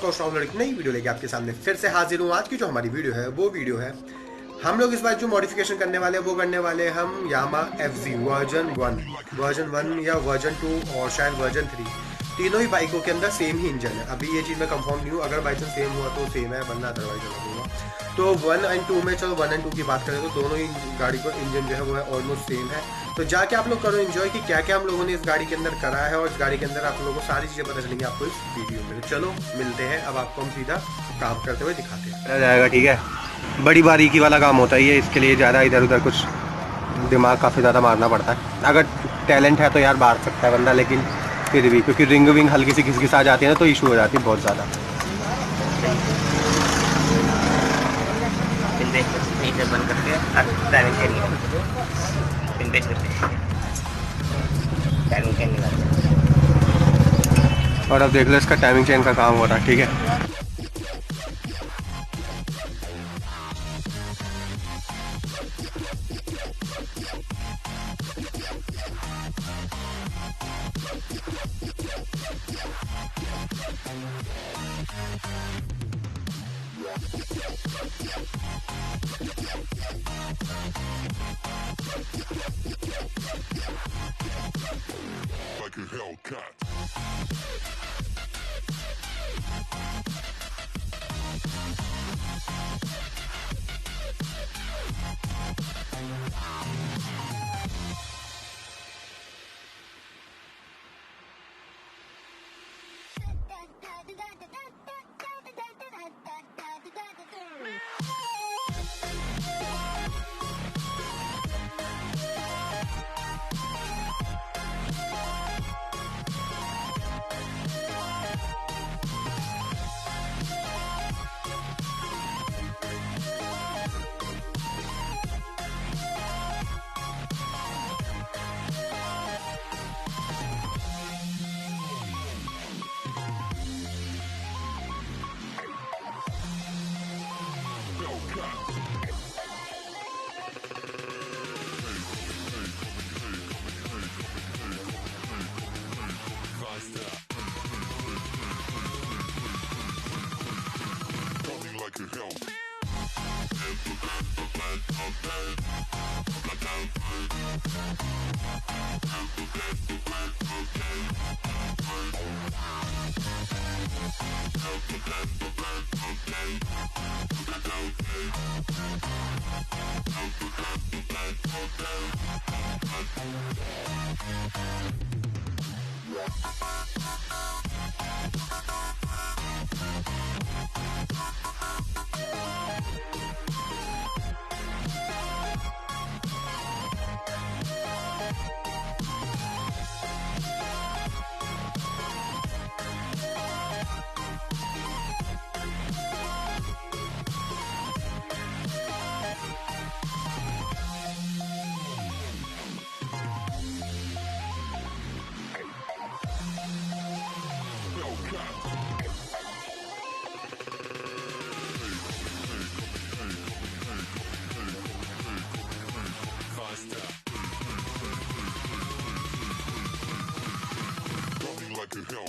आपका स्ट्रॉन्ग लड़की नई वीडियो लेके आपके सामने फिर से हाजिर हूँ। आज की जो हमारी वीडियो है वो वीडियो है, हम लोग इस बार जो मॉडिफिकेशन करने वाले हैं वो करने वाले हैं हम यामाहा FZ वर्जन 1 या वर्जन 2 और शायद वर्जन 3, तीनों ही बाइकों के अंदर सेम ही इंजन है। अभी ये चीज़ मैं कंफर्म नहीं हूँ, अगर बाई चांस सेम हुआ तो सेम है, वरना अदरवाइज अलग होगा। तो 1 और 2 में, चलो 1 और 2 की बात करें तो दोनों ही गाड़ी का इंजन जो है वो है ऑलमोस्ट सेम है। तो जाके आप लोग करो एंजॉय कि क्या क्या हम लोगों ने इस गाड़ी के अंदर करा है, और इस गाड़ी के अंदर आप लोगों को सारी चीज़ें पता चलेंगी आपको इस वीडियो में। चलो मिलते हैं, अब आपको हम सीधा काम करते हुए दिखाते हैं। जाएगा, ठीक है। बड़ी बारीकी वाला काम होता है ये, इसके लिए ज़्यादा इधर उधर कुछ दिमाग काफ़ी ज़्यादा मारना पड़ता है। अगर टैलेंट है तो यार मार सकता है बंदा, लेकिन फिर भी क्योंकि रिंग विंग हल्की सी घिस आ जाती है ना, तो इशू हो जाती है बहुत ज़्यादा। बंद करके और अब देख लो इसका टाइमिंग चेन का काम हो रहा है, ठीक है। Like a Hellcat. Like a Hellcat. Like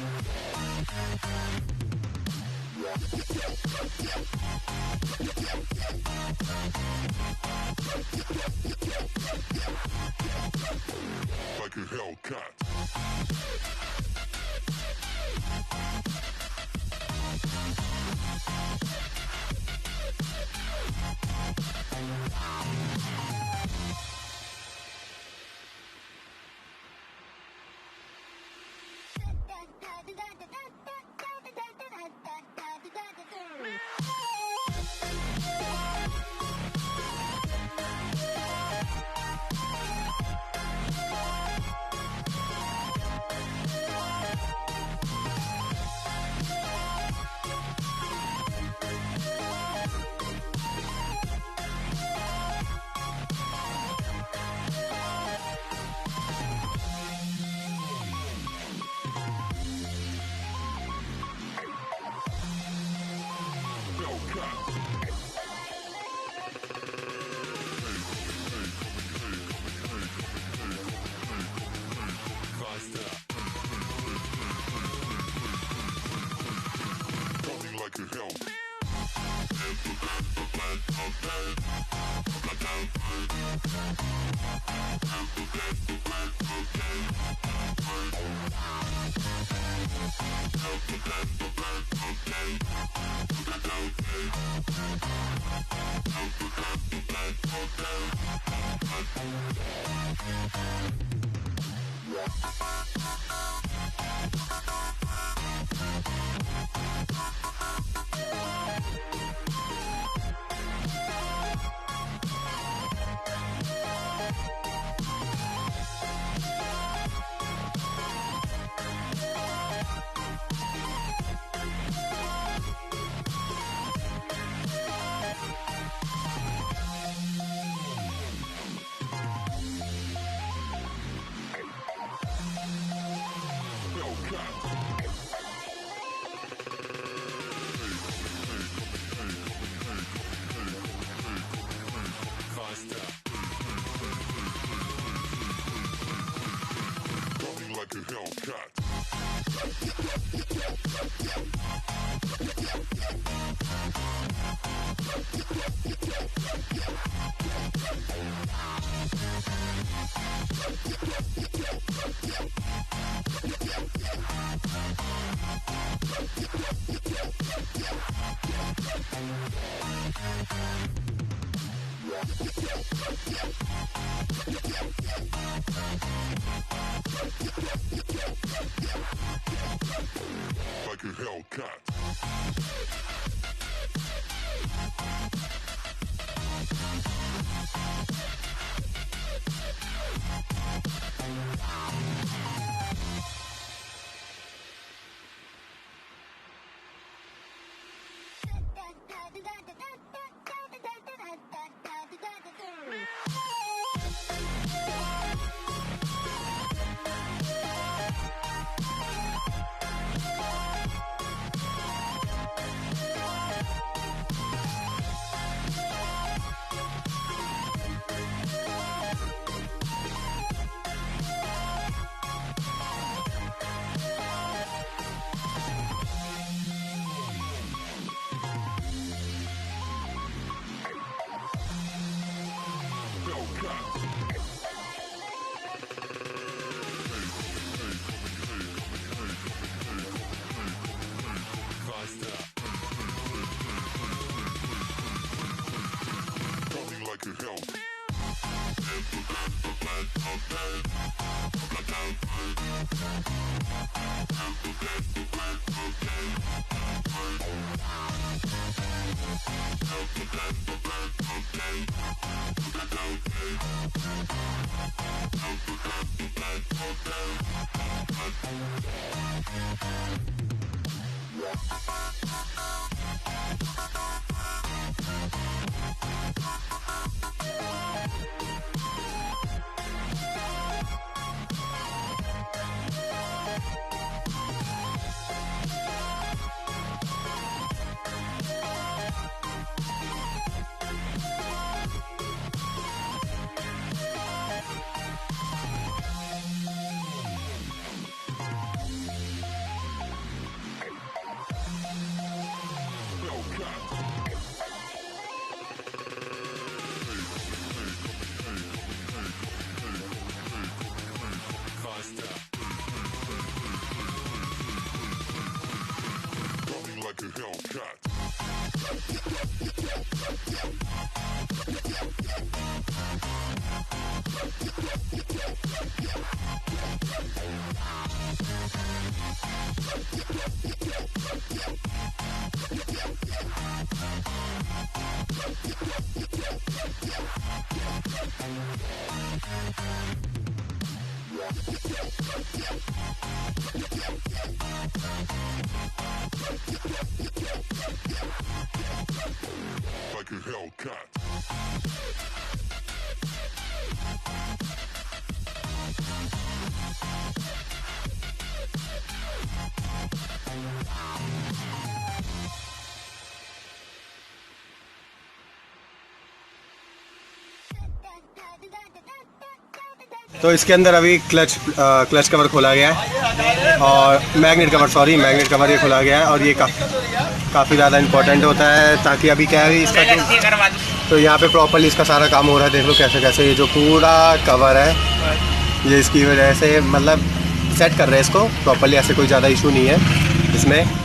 a Hellcat. Like a Hellcat. like a Hellcat. Like a Hellcat. Like a Hellcat. तो इसके अंदर अभी क्लच कवर खोला गया है और मैग्नेट कवर ये खोला गया है और ये काफ़ी ज़्यादा इंपॉर्टेंट होता है, ताकि अभी क्या है इसका तो यहाँ पे प्रॉपर्ली इसका सारा काम हो रहा है। देख लो कैसे कैसे ये जो पूरा कवर है ये इसकी वजह से मतलब सेट कर रहे हैं इसको प्रॉपर्ली, ऐसे कोई ज़्यादा इशू नहीं है इसमें।